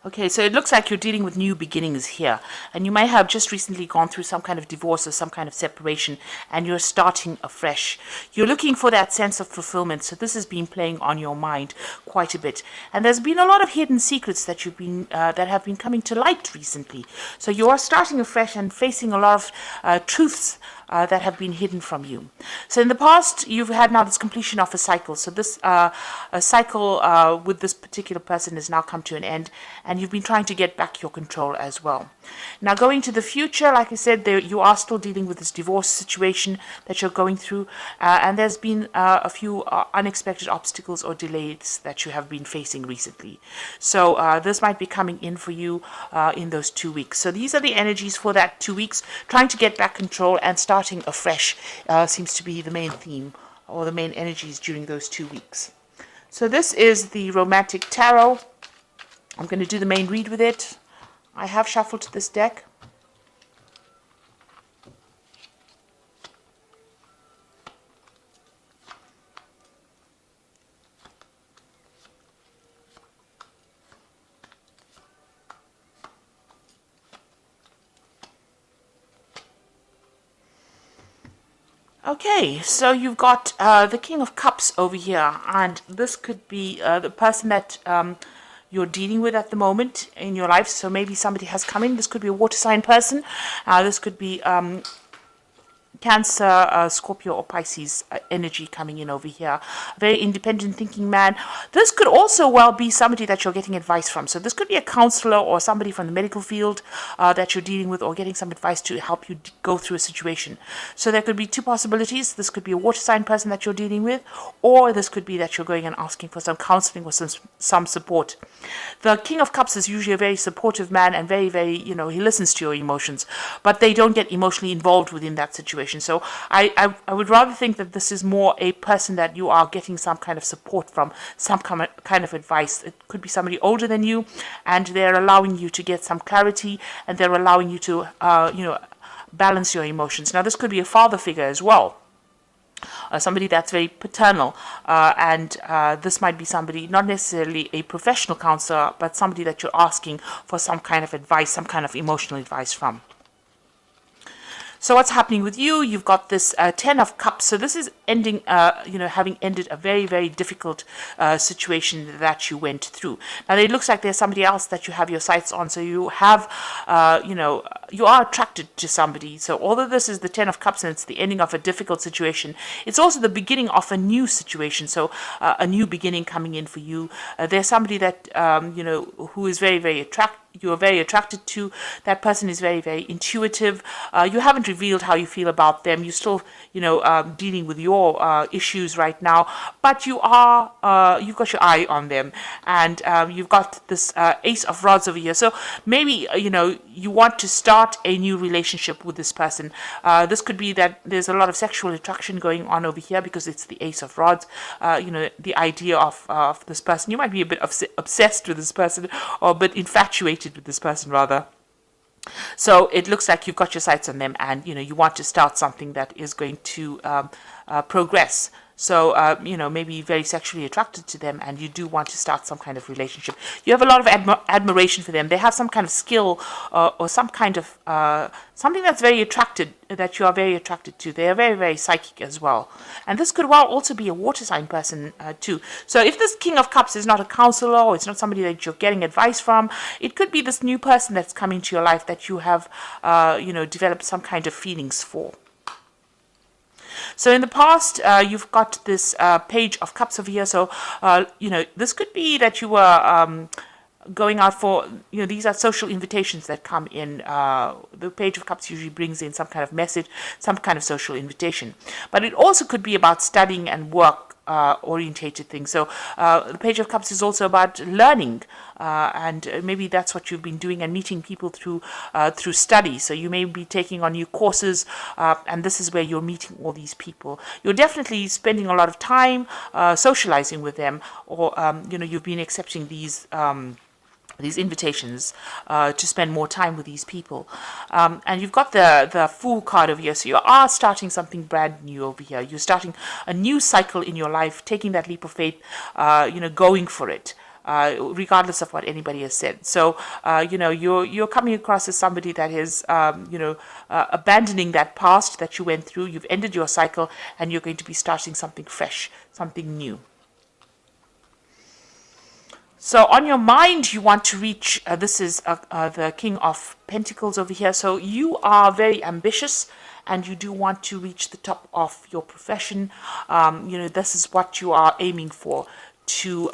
Okay, so it looks like you're dealing with new beginnings here, and you may have just recently gone through some kind of divorce or some kind of separation, and you're starting afresh. You're looking for that sense of fulfillment, so this has been playing on your mind quite a bit, and there's been a lot of hidden secrets that that have been coming to light recently. So you are starting afresh and facing a lot of truths that have been hidden from you. So in the past, you've had now this completion of a cycle. So this a cycle with this particular person has now come to an end, and you've been trying to get back your control as well. Now going to the future, like I said, you are still dealing with this divorce situation that you're going through, and there's been a few unexpected obstacles or delays that you have been facing recently. So this might be coming in for you in those 2 weeks. So these are the energies for that 2 weeks, trying to get back control and starting afresh seems to be the main theme or the main energies during those 2 weeks. So this is the Romantic Tarot. I'm going to do the main read with it. I have shuffled this deck. Okay, so you've got the King of Cups over here, and this could be the person that you're dealing with at the moment in your life. So maybe somebody has come in. This could be a water sign person. This could be Cancer, Scorpio or Pisces energy coming in over here. Very independent thinking man. This could also well be somebody that you're getting advice from. So this could be a counselor or somebody from the medical field that you're dealing with, or getting some advice to help you go through a situation. So there could be two possibilities. This could be a water sign person that you're dealing with, or this could be that you're going and asking for some counseling or some support. The King of Cups is usually a very supportive man and very, very, he listens to your emotions, but they don't get emotionally involved within that situation. So I would rather think that this is more a person that you are getting some kind of support from, some kind of advice. It could be somebody older than you, and they're allowing you to get some clarity, and they're allowing you to, balance your emotions. Now, this could be a father figure as well. Somebody that's very paternal, and this might be somebody, not necessarily a professional counselor, but somebody that you're asking for some kind of advice, some kind of emotional advice from. So what's happening with you? You've got this 10 of Cups. So this is ending, having ended a very, very difficult situation that you went through. Now, it looks like there's somebody else that you have your sights on. So you have, you are attracted to somebody. So although this is the 10 of Cups and it's the ending of a difficult situation, it's also the beginning of a new situation. So a new beginning coming in for you. There's somebody that, who is very, very attractive. You are very attracted to. That person is very, very intuitive. You haven't revealed how you feel about them. You're still, dealing with your issues right now, but you've got your eye on them, and you've got this Ace of Rods over here. So maybe, you want to start a new relationship with this person. This could be that there's a lot of sexual attraction going on over here because it's the Ace of Rods. The idea of this person. You might be a bit obsessed with this person, or a bit infatuated with this person rather. So it looks like you've got your sights on them, and you want to start something that is going to progress. So, maybe very sexually attracted to them, and you do want to start some kind of relationship. You have a lot of admiration for them. They have some kind of skill or some kind of something that you are very attracted to. They are very, very psychic as well. And this could well also be a water sign person too. So if this King of Cups is not a counselor, or it's not somebody that you're getting advice from, it could be this new person that's coming to your life that you have, developed some kind of feelings for. So in the past, you've got this Page of Cups over here. So, this could be that you were going out for, these are social invitations that come in. The Page of Cups usually brings in some kind of message, some kind of social invitation. But it also could be about studying and work orientated things. So the Page of Cups is also about learning, and maybe that's what you've been doing, and meeting people through study. So you may be taking on new courses, and this is where you're meeting all these people. You're definitely spending a lot of time socializing with them, or you've been accepting these invitations to spend more time with these people. And you've got the Fool card over here. So you are starting something brand new over here. You're starting a new cycle in your life, taking that leap of faith, going for it. regardless of what anybody has said. So, you're coming across as somebody that is, abandoning that past that you went through. You've ended your cycle, and you're going to be starting something fresh, something new. So on your mind, you want to reach, this is the King of Pentacles over here. So you are very ambitious, and you do want to reach the top of your profession. This is what you are aiming for, to,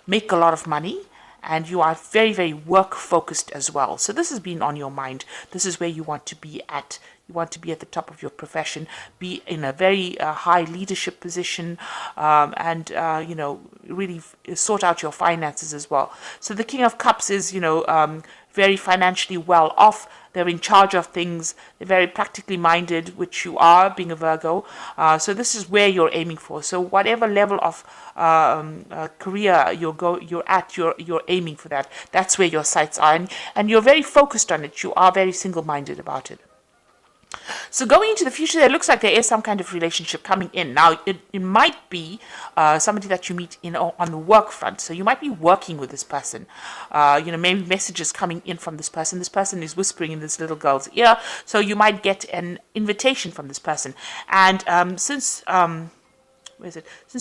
make a lot of money. And you are very, very work focused as well. So this has been on your mind. This is where you want to be at. You want to be at the top of your profession, be in a very high leadership position, and really sort out your finances as well. So the King of Cups is, very financially well off. They're in charge of things. They're very practically minded, which you are, being a Virgo. So this is where you're aiming for. So whatever level of career you're aiming for that. That's where your sights are, and you're very focused on it. You are very single-minded about it. So going into the future, it looks like there is some kind of relationship coming in. Now, it might be somebody that you meet on the work front. So you might be working with this person. Maybe messages coming in from this person. This person is whispering in this little girl's ear. So you might get an invitation from this person. And since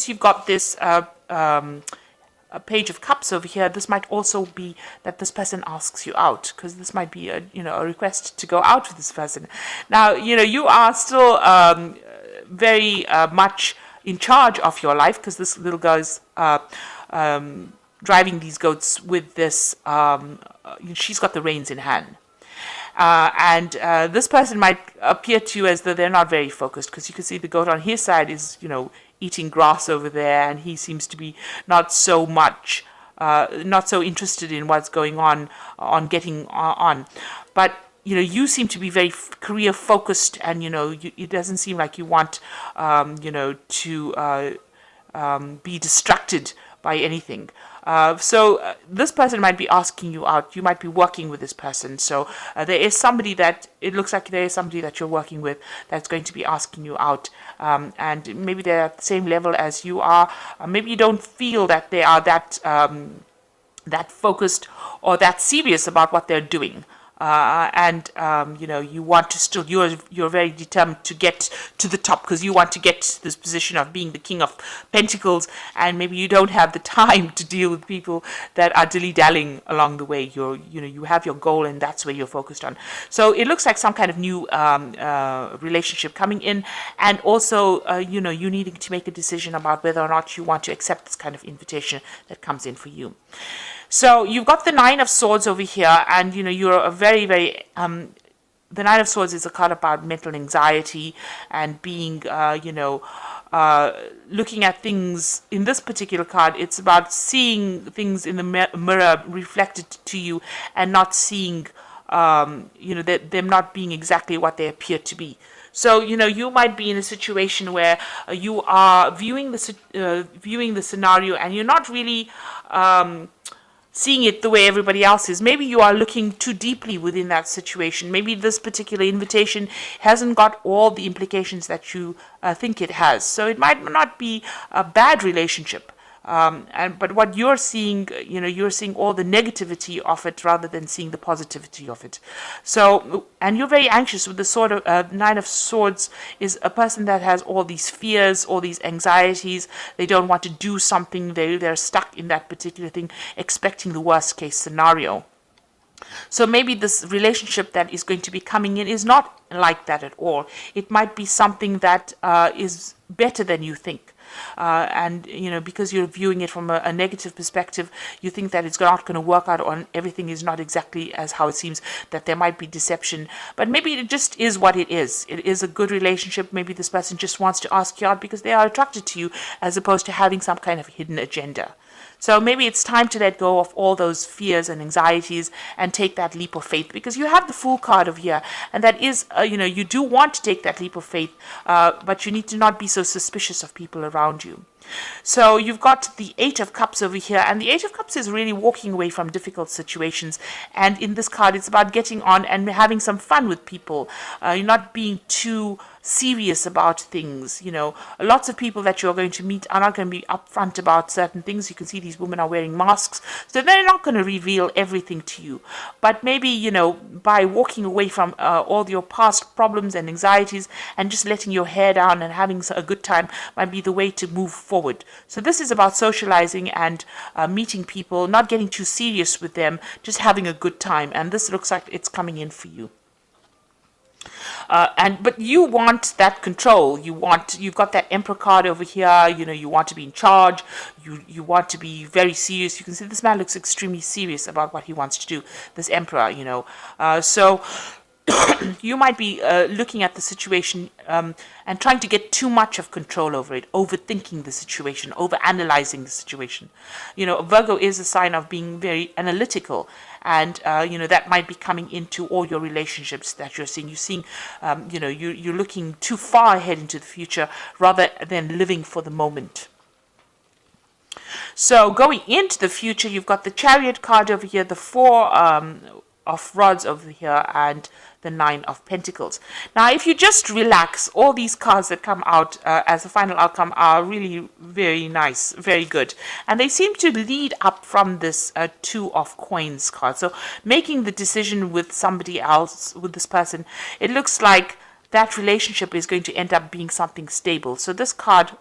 you've got this a Page of Cups over here, this might also be that this person asks you out, because this might be a request to go out with this person. Now, you are still very much in charge of your life, because this little girl is driving these goats with this. She's got the reins in hand. And this person might appear to you as though they're not very focused, because you can see the goat on his side is, eating grass over there, and he seems to be not so interested in what's going on getting on. But you seem to be very career focused, and it doesn't seem like you want to be distracted by anything. So this person might be asking you out. You might be working with this person. So there is somebody that, it looks like there is somebody that you're working with that's going to be asking you out. And maybe they're at the same level as you are. Maybe you don't feel that they are that focused or that serious about what they're doing. You want to still, you're very determined to get to the top, because you want to get to this position of being the King of Pentacles, and maybe you don't have the time to deal with people that are dilly-dallying along the way. You have your goal, and that's where you're focused on. So it looks like some kind of new relationship coming in, and also you needing to make a decision about whether or not you want to accept this kind of invitation that comes in for you. So you've got the Nine of Swords over here, and you're a very, very the Nine of Swords is a card about mental anxiety and being looking at things. In this particular card, it's about seeing things in the mirror reflected to you, and not seeing them not being exactly what they appear to be. So you might be in a situation where you are viewing the scenario, and you're not really seeing it the way everybody else is. Maybe you are looking too deeply within that situation. Maybe this particular invitation hasn't got all the implications that you think it has. So it might not be a bad relationship. But what you're seeing, you're seeing all the negativity of it rather than seeing the positivity of it. So, and you're very anxious with the sort of Nine of Swords is a person that has all these fears, all these anxieties. They don't want to do something. They're stuck in that particular thing, expecting the worst case scenario. So maybe this relationship that is going to be coming in is not like that at all. It might be something that is better than you think. Because you're viewing it from a negative perspective, you think that it's not going to work out, or everything is not exactly as how it seems, that there might be deception. But maybe it just is what it is. It is a good relationship. Maybe this person just wants to ask you out because they are attracted to you, as opposed to having some kind of hidden agenda. So maybe it's time to let go of all those fears and anxieties and take that leap of faith, because you have the Fool card over here, and that is, you do want to take that leap of faith, but you need to not be so suspicious of people around you. So you've got the Eight of Cups over here, and the Eight of Cups is really walking away from difficult situations. And in this card, it's about getting on and having some fun with people. You're not being too serious about things. You know, lots of people that you're going to meet are not going to be upfront about certain things. You can see these women are wearing masks, so they're not going to reveal everything to you. But maybe, you know, by walking away from all your past problems and anxieties and just letting your hair down and having a good time might be the way to move forward. So this is about socializing and meeting people, not getting too serious with them, just having a good time. And this looks like it's coming in for you. But you want that control. You've got that Emperor card over here. You know, you want to be in charge. You want to be very serious. You can see this man looks extremely serious about what he wants to do. This Emperor, you know. So you might be looking at the situation and trying to get too much of control over it, overthinking the situation, overanalyzing the situation. You know, Virgo is a sign of being very analytical, and you know, that might be coming into all your relationships that you're seeing. You're seeing, you know, you're looking too far ahead into the future rather than living for the moment. So going into the future, you've got the Chariot card over here, the Four of Rods over here, and the Nine of Pentacles. Now, if you just relax, all these cards that come out as a final outcome are really very nice, very good. And they seem to lead up from this Two of Coins card. So making the decision with somebody else, with this person, it looks like that relationship is going to end up being something stable. So this card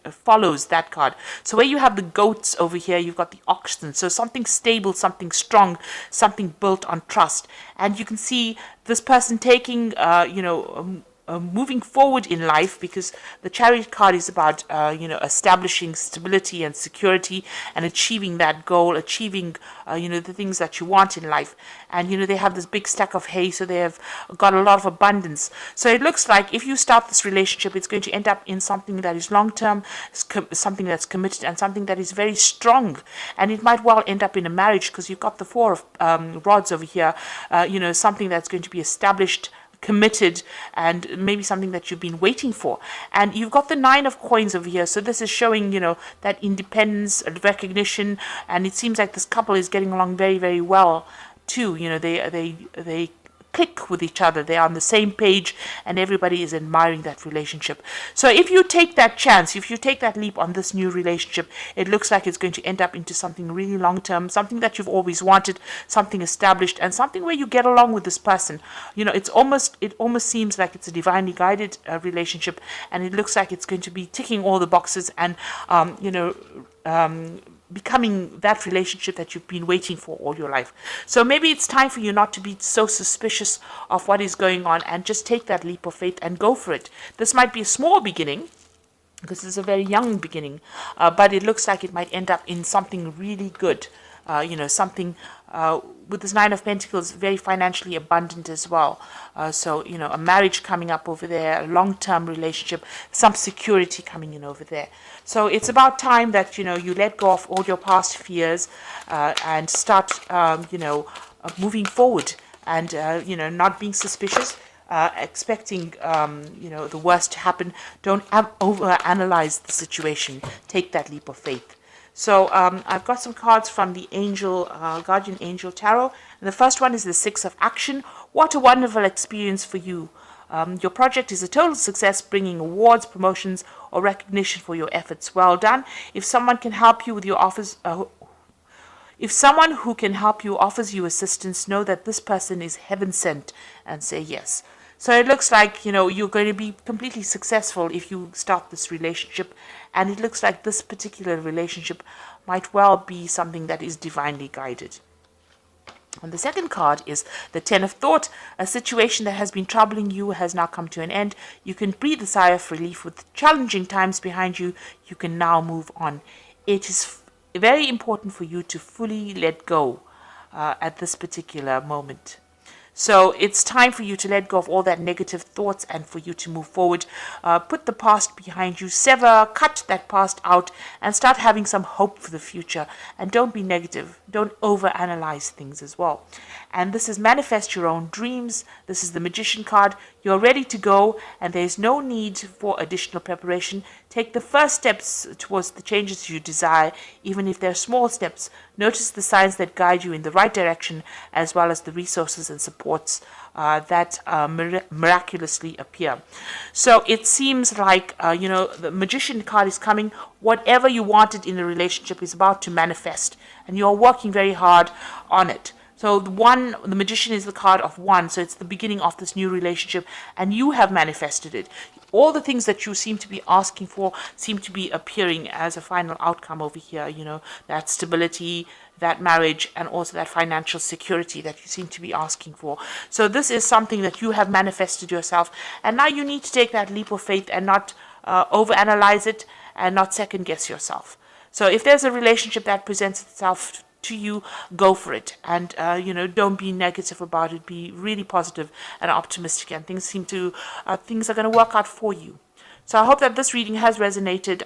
follows that card. So where you have the goats over here, you've got the oxen. So something stable, something strong, something built on trust. And you can see this person taking, you know, moving forward in life, because the Chariot card is about, you know, establishing stability and security and achieving that goal, achieving, you know, the things that you want in life. And, you know, they have this big stack of hay, so they have got a lot of abundance. So it looks like if you start this relationship, it's going to end up in something that is long-term, something that's committed, and something that is very strong. And it might well end up in a marriage, because you've got the Four of Rods over here, you know, something that's going to be established, committed, and maybe something that you've been waiting for. And you've got the Nine of Coins over here, so this is showing, you know, that independence, recognition, and it seems like this couple is getting along very, very well too. You know, they click with each other, they're on the same page, and everybody is admiring that relationship. So if you take that chance, if you take that leap on this new relationship, it looks like it's going to end up into something really long-term, something that you've always wanted, something established, and something where you get along with this person. You know, it almost seems like it's a divinely guided relationship, and it looks like it's going to be ticking all the boxes and, you know, becoming that relationship that you've been waiting for all your life. So maybe it's time for you not to be so suspicious of what is going on and just take that leap of faith and go for it. This might be a small beginning, because it's a very young beginning, but it looks like it might end up in something really good. You know, something with this Nine of Pentacles, very financially abundant as well. So, you know, a marriage coming up over there, a long-term relationship, some security coming in over there. So it's about time that, you know, you let go of all your past fears and start, you know, moving forward and, you know, not being suspicious, expecting, you know, the worst to happen. Don't overanalyze the situation. Take that leap of faith. So I've got some cards from the Angel, Guardian Angel Tarot. And the first one is the Six of Action. What a wonderful experience for you. Your project is a total success, bringing awards, promotions, or recognition for your efforts. Well done. If someone can help you with your offers, if someone who can help you offers you assistance, know that this person is heaven sent, and say yes. So it looks like, you know, you're going to be completely successful if you start this relationship. And it looks like this particular relationship might well be something that is divinely guided. And the second card is the Ten of Thought. A situation that has been troubling you has now come to an end. You can breathe a sigh of relief. With challenging times behind you, you can now move on. It is very important for you to fully let go at this particular moment. So it's time for you to let go of all that negative thoughts and for you to move forward. Put the past behind you, sever, cut that past out, and start having some hope for the future. And don't be negative. Don't overanalyze things as well. And this is manifest your own dreams. This is the Magician card. You're ready to go, and there's no need for additional preparation. Take the first steps towards the changes you desire, even if they're small steps. Notice the signs that guide you in the right direction, as well as the resources and supports that miraculously appear. So it seems like, the Magician card is coming. Whatever you wanted in a relationship is about to manifest, and you're working very hard on it. So the Magician is the card of one, so it's the beginning of this new relationship, and you have manifested it. All the things that you seem to be asking for seem to be appearing as a final outcome over here, that stability, that marriage, and also that financial security that you seem to be asking for. So this is something that you have manifested yourself, and now you need to take that leap of faith and not overanalyze it and not second guess yourself. So if there's a relationship that presents itself to you, go for it, and don't be negative about it. Be really positive and optimistic, and things are going to work out for you. So I hope that this reading has resonated.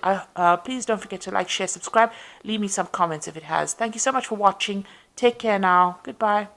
Please don't forget to like, share, subscribe, leave me some comments if it has. Thank you so much for watching. Take care now. Goodbye.